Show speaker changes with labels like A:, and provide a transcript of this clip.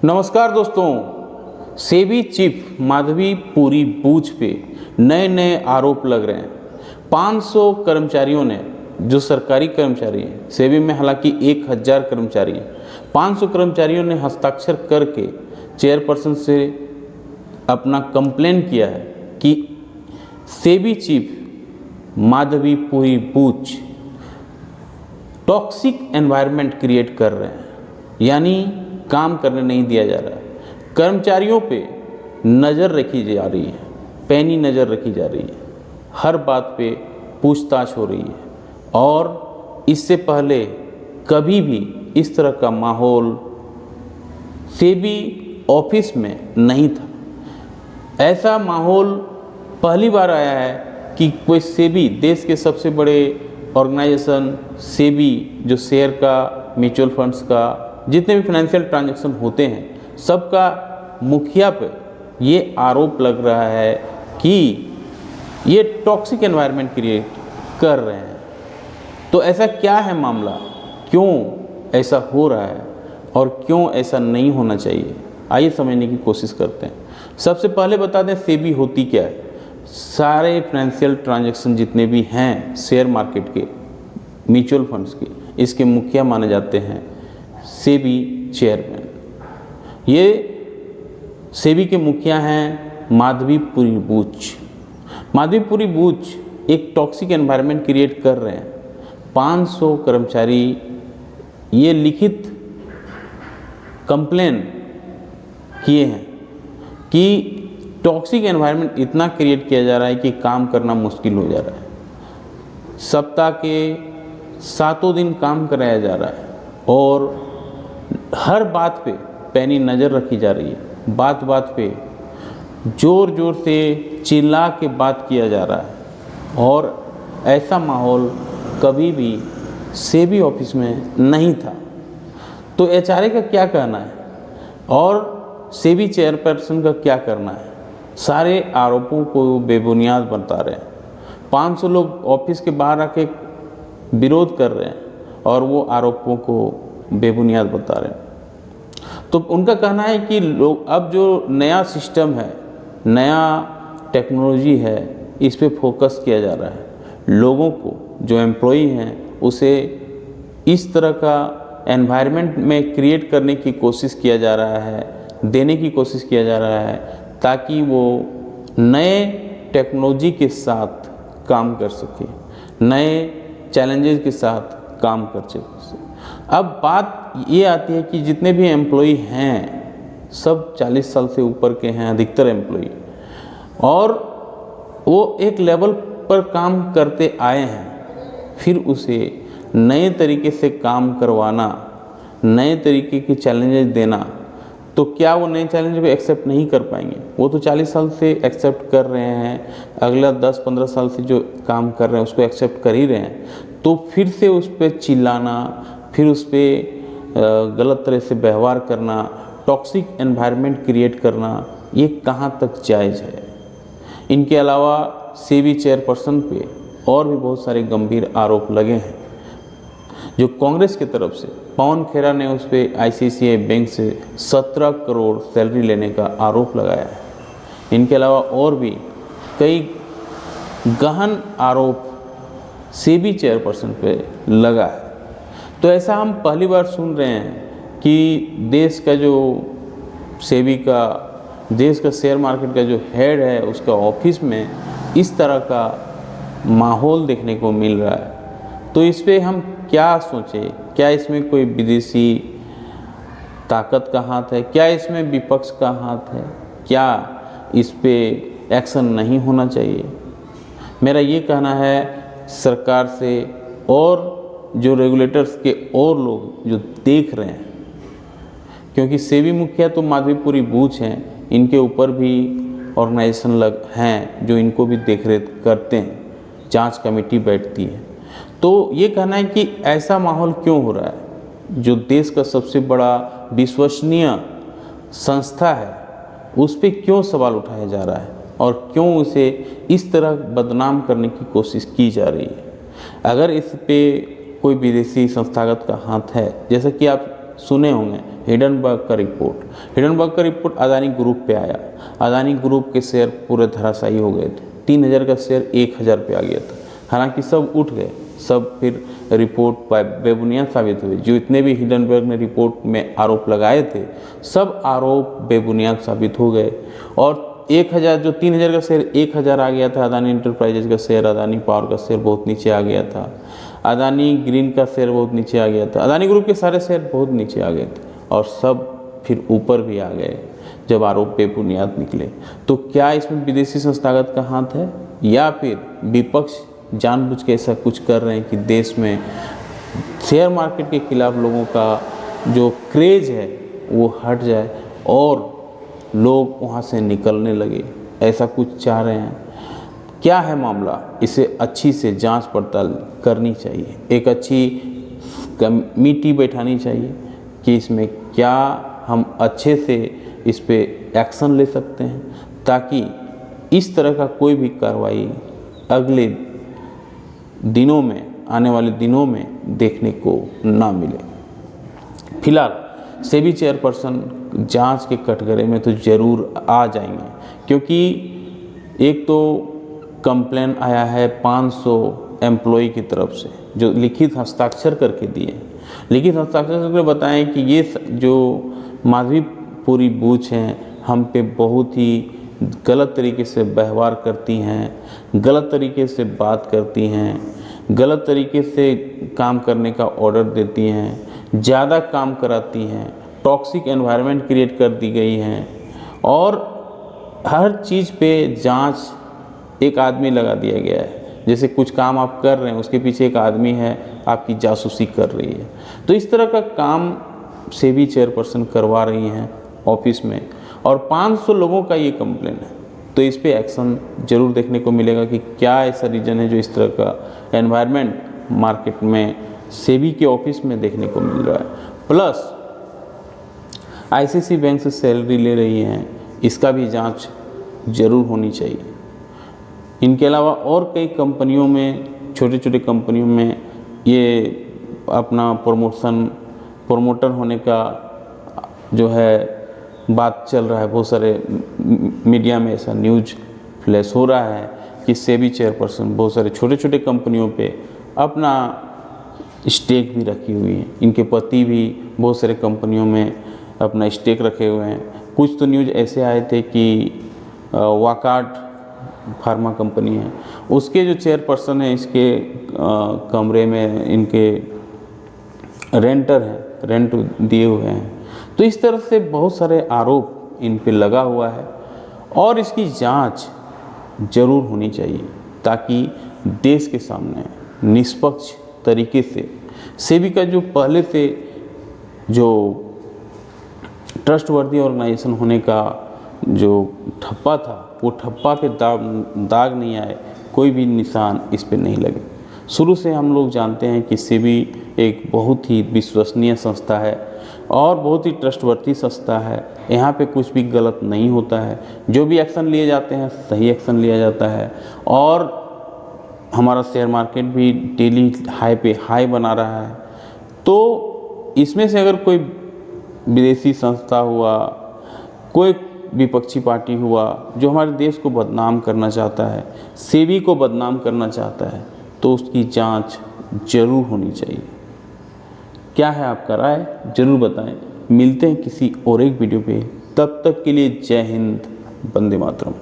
A: नमस्कार दोस्तों, सेबी चीफ माधवी पुरी बूच पे नए नए आरोप लग रहे हैं। 500 कर्मचारियों ने, जो सरकारी कर्मचारी हैं, सेबी में हालांकि 1000 कर्मचारी हैं, 500 कर्मचारियों ने हस्ताक्षर करके चेयरपर्सन से अपना कंप्लेन किया है कि सेबी चीफ माधवी पुरी बूच टॉक्सिक एनवायरनमेंट क्रिएट कर रहे हैं, यानी काम करने नहीं दिया जा रहा है। कर्मचारियों पे नज़र रखी जा रही है, पैनी नज़र रखी जा रही है, हर बात पे पूछताछ हो रही है और इससे पहले कभी भी इस तरह का माहौल सेबी ऑफिस में नहीं था। ऐसा माहौल पहली बार आया है कि कोई सेबी, देश के सबसे बड़े ऑर्गेनाइजेशन सेबी, जो शेयर का, म्यूचुअल फंड्स का, जितने भी फाइनेंशियल ट्रांजैक्शन होते हैं, सबका मुखिया पे ये आरोप लग रहा है कि ये टॉक्सिक एनवायरनमेंट क्रिएट कर रहे हैं। तो ऐसा क्या है मामला, क्यों ऐसा हो रहा है और क्यों ऐसा नहीं होना चाहिए, आइए समझने की कोशिश करते हैं। सबसे पहले बता दें सेबी होती क्या है। सारे फाइनेंशियल ट्रांजैक्शन जितने भी हैं शेयर मार्केट के, म्यूचुअल फंड्स के, इसके मुखिया माने जाते हैं सेबी चेयरमैन। ये सेबी के मुखिया हैं माधवी पुरी बूच। माधवी पुरी बूच एक टॉक्सिक एनवायरनमेंट क्रिएट कर रहे हैं। 500 कर्मचारी ये लिखित कंप्लेन किए हैं कि टॉक्सिक एनवायरनमेंट इतना क्रिएट किया जा रहा है कि काम करना मुश्किल हो जा रहा है। सप्ताह के 7 दिन काम कराया जा रहा है और हर बात पे पैनी नज़र रखी जा रही है। बात बात पे ज़ोर ज़ोर से चिल्ला के बात किया जा रहा है और ऐसा माहौल कभी भी सेबी ऑफिस में नहीं था। तो एचआरए का क्या कहना है और सेबी चेयरपर्सन का क्या करना है? सारे आरोपों को बेबुनियाद बता रहे हैं। 500 लोग ऑफिस के बाहर आके विरोध कर रहे हैं और वो आरोपों को बेबुनियाद बता रहे हैं। तो उनका कहना है कि लोग, अब जो नया सिस्टम है, नया टेक्नोलॉजी है, इस पे फोकस किया जा रहा है। लोगों को, जो एम्प्लॉई हैं, उसे इस तरह का एनवायरनमेंट में क्रिएट करने की कोशिश किया जा रहा है, देने की कोशिश किया जा रहा है, ताकि वो नए टेक्नोलॉजी के साथ काम कर सके, नए चैलेंजेस के साथ काम कर सके। अब बात ये आती है कि जितने भी एम्प्लॉई हैं सब 40 साल से ऊपर के हैं, अधिकतर एम्प्लॉई, और वो एक लेवल पर काम करते आए हैं, फिर उसे नए तरीके से काम करवाना, नए तरीके के चैलेंजेस देना, तो क्या वो नए चैलेंज को एक्सेप्ट नहीं कर पाएंगे? वो तो 40 साल से एक्सेप्ट कर रहे हैं, अगला 10-15 साल से जो काम कर रहे हैं उसको एक्सेप्ट कर ही रहे हैं, तो फिर से उस पर चिल्लाना, फिर उस पर गलत तरह से व्यवहार करना, टॉक्सिक एनवायरनमेंट क्रिएट करना, ये कहाँ तक जायज़ है? इनके अलावा सेबी चेयरपर्सन पे और भी बहुत सारे गंभीर आरोप लगे हैं। जो कांग्रेस की तरफ से पवन खेरा ने उस पर आईसीआईसीआई बैंक से 17 करोड़ सैलरी लेने का आरोप लगाया है। इनके अलावा और भी कई गहन आरोप सेबी चेयरपर्सन पे लगा है। तो ऐसा हम पहली बार सुन रहे हैं कि देश का जो सेबी का, देश का शेयर मार्केट का जो हेड है, उसका ऑफिस में इस तरह का माहौल देखने को मिल रहा है। तो इस पे हम क्या सोचें? क्या इसमें कोई विदेशी ताकत का हाथ है? क्या इसमें विपक्ष का हाथ है? क्या इस पे एक्शन नहीं होना चाहिए? मेरा ये कहना है सरकार से और जो रेगुलेटर्स के और लोग जो देख रहे हैं, क्योंकि सेबी मुखिया तो माधवी पुरी बूच हैं, इनके ऊपर भी ऑर्गेनाइजेशन लग हैं जो इनको भी देखरेख करते हैं, जांच कमेटी बैठती है। तो ये कहना है कि ऐसा माहौल क्यों हो रहा है? जो देश का सबसे बड़ा विश्वसनीय संस्था है, उस पर क्यों सवाल उठाया जा रहा है और क्यों उसे इस तरह बदनाम करने की कोशिश की जा रही है? अगर इस पे कोई विदेशी संस्थागत का हाथ है, जैसा कि आप सुने होंगे हिडनबर्ग का रिपोर्ट। हिडनबर्ग का रिपोर्ट अदानी ग्रुप पे आया। अदानी ग्रुप के शेयर पूरे धराशायी हो गए थे। 3000 का शेयर 1000 पे आ गया था। हालांकि सब उठ गए, सब फिर रिपोर्ट बेबुनियाद साबित हुए। जो इतने भी हिडनबर्ग ने रिपोर्ट में आरोप लगाए थे, सब आरोप बेबुनियाद साबित हो गए। और 1000 जो 3000 का शेयर 1000 आ गया था। अदानी इंटरप्राइजेज का शेयर, अदानी पावर का शेयर बहुत नीचे आ गया था। अदानी ग्रीन का शेयर बहुत नीचे आ गया था। अदानी ग्रुप के सारे शेयर बहुत नीचे आ गए थे और सब फिर ऊपर भी आ गए जब आरोप बेबुनियाद निकले। तो क्या इसमें विदेशी संस्थागत का हाथ है, या फिर विपक्ष जानबूझ के ऐसा कुछ कर रहे हैं कि देश में शेयर मार्केट के खिलाफ लोगों का जो क्रेज है वो हट जाए और लोग वहाँ से निकलने लगे, ऐसा कुछ चाह रहे हैं? क्या है मामला, इसे अच्छी से जांच पड़ताल करनी चाहिए। एक अच्छी कमेटी बैठानी चाहिए कि इसमें क्या हम अच्छे से इस पे एक्शन ले सकते हैं, ताकि इस तरह का कोई भी कार्रवाई अगले दिनों में, आने वाले दिनों में देखने को ना मिले। फिलहाल सेबी चेयरपर्सन जांच के कटघरे में तो ज़रूर आ जाएंगे, क्योंकि एक तो कंप्लेन आया है 500 एम्प्लॉय की तरफ से जो लिखित हस्ताक्षर करके दिए। लिखित हस्ताक्षर करके बताएं कि ये जो माधवीपुरी बूच हैं हम पे बहुत ही गलत तरीके से व्यवहार करती हैं, गलत तरीके से बात करती हैं, गलत तरीके से काम करने का ऑर्डर देती हैं, ज़्यादा काम कराती हैं, टॉक्सिक एनवायरनमेंट क्रिएट कर दी गई हैं और हर चीज़ पे जांच एक आदमी लगा दिया गया है। जैसे कुछ काम आप कर रहे हैं, उसके पीछे एक आदमी है आपकी जासूसी कर रही है। तो इस तरह का काम सेबी चेयरपर्सन करवा रही हैं ऑफिस में, और 500 लोगों का ये कंप्लेन है। तो इस पे एक्शन जरूर देखने को मिलेगा कि क्या ऐसा रीजन है जो इस तरह का एनवायरनमेंट मार्केट में सेबी के ऑफिस में देखने को मिल रहा है। प्लस आईसीसी बैंक से सैलरी ले रही हैं, इसका भी जांच जरूर होनी चाहिए। इनके अलावा और कई कंपनियों में, छोटे छोटे कंपनियों में ये अपना प्रमोटर होने का जो है बात चल रहा है। बहुत सारे मीडिया में ऐसा न्यूज फ्लैश हो रहा है कि सेबी चेयरपर्सन बहुत सारे छोटे छोटे कंपनियों पे अपना स्टेक भी रखी हुई है। इनके पति भी बहुत सारे कंपनियों में अपना स्टेक रखे हुए हैं। कुछ तो न्यूज ऐसे आए थे कि वाकार्ड फार्मा कंपनी है, उसके जो चेयरपर्सन है, इसके कमरे में इनके रेंटर हैं, रेंट दिए हुए हैं। तो इस तरह से बहुत सारे आरोप इन पे लगा हुआ है और इसकी जांच जरूर होनी चाहिए, ताकि देश के सामने निष्पक्ष तरीके से सेबी का जो पहले से जो ट्रस्टवर्दी ऑर्गेनाइजेशन होने का जो ठप्पा था, वो ठप्पा पे दाग नहीं आए, कोई भी निशान इस पे नहीं लगे। शुरू से हम लोग जानते हैं कि सेबी एक बहुत ही विश्वसनीय संस्था है और बहुत ही ट्रस्टवर्दी संस्था है। यहाँ पे कुछ भी गलत नहीं होता है, जो भी एक्शन लिए जाते हैं सही एक्शन लिया जाता है और हमारा शेयर मार्केट भी डेली हाई पे हाई बना रहा है। तो इसमें से अगर कोई विदेशी संस्था हुआ, कोई विपक्षी पार्टी हुआ जो हमारे देश को बदनाम करना चाहता है, सेबी को बदनाम करना चाहता है, तो उसकी जांच जरूर होनी चाहिए। क्या है आपका राय, जरूर बताएं। मिलते हैं किसी और एक वीडियो पे, तब तक के लिए जय हिंद, वंदे मातरम।